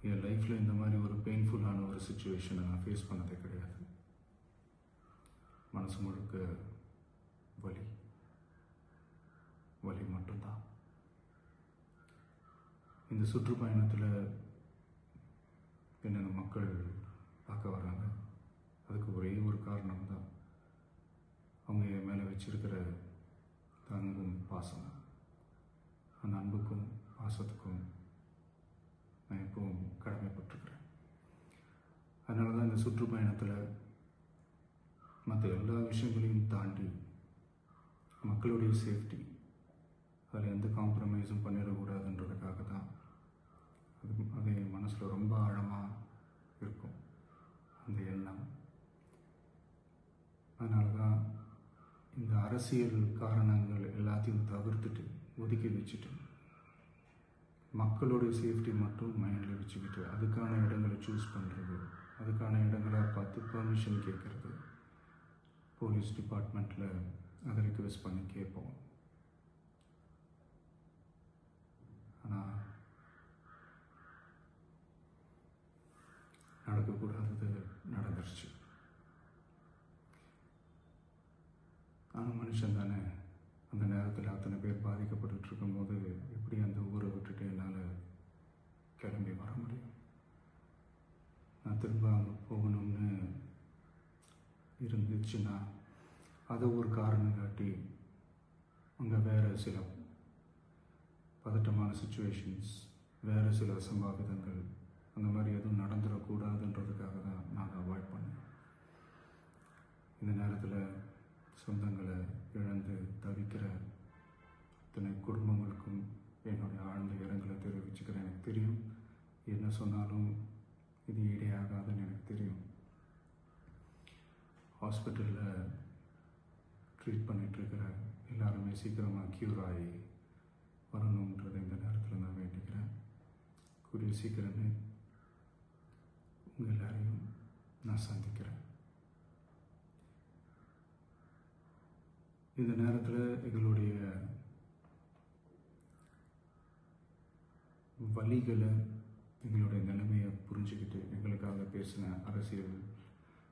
என் லைஃப்பில் இந்த மாதிரி ஒரு பெயின்ஃபுல்லான ஒரு சுச்சுவேஷனை நான் ஃபேஸ் பண்ணதே கிடையாது. மனசு முழுக்க வலி வலி மட்டும்தான். இந்த சுற்றுப்பயணத்தில் என்னென்ன மக்கள் பார்க்க வராங்க, அதுக்கு ஒரே ஒரு காரணம் தான், அவங்க என் மேலே வச்சிருக்கிற அன்பும் பாசம். அந்த அன்புக்கும் பாசத்துக்கும் நான் எப்பவும் கடமைப்பட்டிருக்கிறேன். அதனால தான் இந்த சுற்றுப்பயணத்தில் மற்ற எல்லா விஷயங்களையும் தாண்டி மக்களுடைய சேஃப்டி, அதில் எந்த காம்ப்ரமைஸும் பண்ணிடக்கூடாதுன்றதுக்காக தான் அது என் மனசில் ரொம்ப ஆழமாக இருக்கும் அந்த எண்ணம். அதனால தான் இந்த அரசியல் காரணங்கள் எல்லாத்தையும் தவிர்த்துட்டு ஒதுக்கி வச்சுட்டு மக்களுடைய சேஃப்டி மட்டும் மைண்டில் வச்சுக்கிட்டு அதுக்கான இடங்களை சூஸ் பண்ணுறது, அதுக்கான இடங்களை பார்த்து பெர்மிஷன் கேட்குறது, போலீஸ் டிபார்ட்மெண்ட்டில் அதை ரிக்வெஸ்ட் பண்ணி கேட்போம். ஆனால் நடக்கக்கூடாதது நடந்துருச்சு. ஆனால் மனுஷன் தானே, அந்த நேரத்தில் அத்தனை பேர் பாதிக்கப்பட்டு இருக்கும்போது எப்படி அந்த ஊரை விட்டுட்டு என்னால் கிளம்பி வர முடியும்? நான் திரும்ப அங்கே போகணும்னு இருந்துச்சுன்னா அதை ஒரு காரணம் காட்டி அங்கே வேறு சில பதட்டமான சுச்சுவேஷன்ஸ், வேறு சில அசம்பாவிதங்கள் அந்த மாதிரி எதுவும் நடந்துடக்கூடாதுன்றதுக்காக தான் நாங்கள் அவாய்ட் பண்ணோம். இந்த நேரத்தில் சொந்தங்களை இழந்து தவிக்கிற அத்தனை குடும்பங்களுக்கும் என்னுடைய ஆழ்ந்த இரங்கலை தெரிவிச்சுக்கிறேன். எனக்கு தெரியும், என்ன சொன்னாலும் இது ஈடேயாகாதுன்னு எனக்கு தெரியும். ஹாஸ்பிட்டலில் ட்ரீட் பண்ணிகிட்ருக்கிற எல்லாருமே சீக்கிரமாக க்யூர் ஆகி வரணுன்றதை இந்த நேரத்தில் நான் வேண்டிக்கிறேன். கூடிய சீக்கிரமே உங்கள் எல்லாரையும் நான் சந்திக்கிறேன். இந்த நேரத்தில் எங்களுடைய வலிகளை, எங்களுடைய நிலைமையை புரிஞ்சுக்கிட்டு எங்களுக்காக பேசின அரசியல்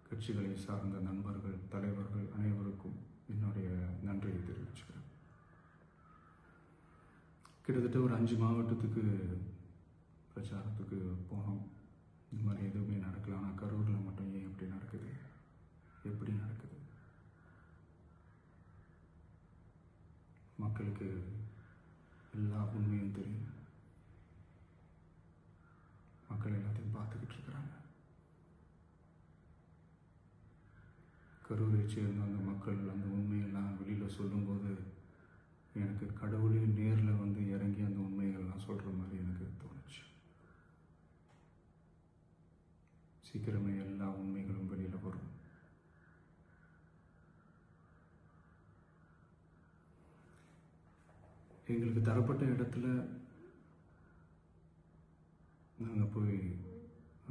கட்சிகளை சார்ந்த நண்பர்கள், தலைவர்கள் அனைவருக்கும் என்னுடைய நன்றியை தெரிவிச்சுக்கிறேன். கிட்டத்தட்ட ஒரு 5 மாவட்டத்துக்கு பிரச்சாரத்துக்கு போனோம். இந்த மாதிரி எதுவுமே நடக்கல. ஆனால் கரூரில் மட்டும் ஏன் எப்படி நடக்குது, எப்படி நடக்குது? மக்களுக்கு எல்லா உண்மையும் தெரியும். மக்கள் எல்லாத்தையும் பார்த்துக்கிட்டு இருக்கிறாங்க. கரூரை சேர்ந்த அந்த மக்கள் அந்த உண்மையெல்லாம் வெளியில் சொல்லும்போது எனக்கு கடவுளே நேரில் வந்து இறங்கி அந்த உண்மைகள்லாம் சொல்கிற மாதிரி எனக்கு தோணுச்சு. சீக்கிரமே எல்லா உண்மைகளும் வெளியில் வரும். எங்களுக்கு தரப்பட்ட இடத்துல நாங்கள் போய்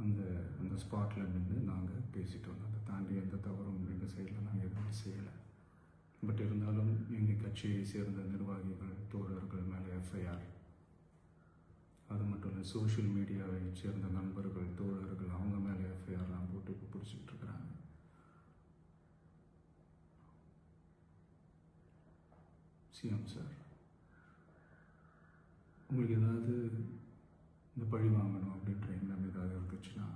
அந்த அந்த ஸ்பாட்டில் நின்று நாங்கள் பேசிட்டு வந்தோம். அதை தாண்டி எந்த தவறும் எங்கள் சைடில் நாங்கள் எதுவுமே செய்யலை. பட் இருந்தாலும் எங்கள் கட்சியை சேர்ந்த நிர்வாகிகள், தோழர்கள் மேலே எஃப்ஐஆர், அது மட்டும் இல்லை சோஷியல் மீடியாவை சேர்ந்த நண்பர்கள், தோழர்கள் அவங்க மேலே எஃப்ஐஆர்லாம் போட்டு இப்போ பிடிச்சிட்டு இருக்கிறாங்க. சிஎம் சார், உங்களுக்கு ஏதாவது இந்த பழி வாங்கணும் அப்படின்ற எண்ணம் ஏதாவது இருந்துச்சுன்னா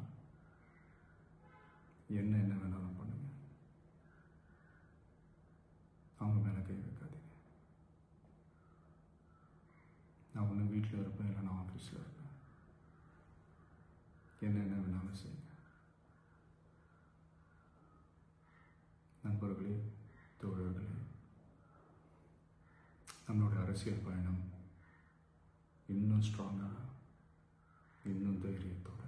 என்ன வேணாலும் பண்ணுங்க. அவங்க மேலே கை வைக்காதீங்க. நான் ஒன்று வீட்டில் இருப்பேன், இல்லை நான் ஆஃபீஸில் இருப்பேன். என்ன வேணாலும் செய்யுங்க. நண்பர்களே, தோழர்களே, நம்மளோட அரசியல் பயணம் இன்னும் ஸ்ட்ராங்காக, இன்னும் தைரியத்தோட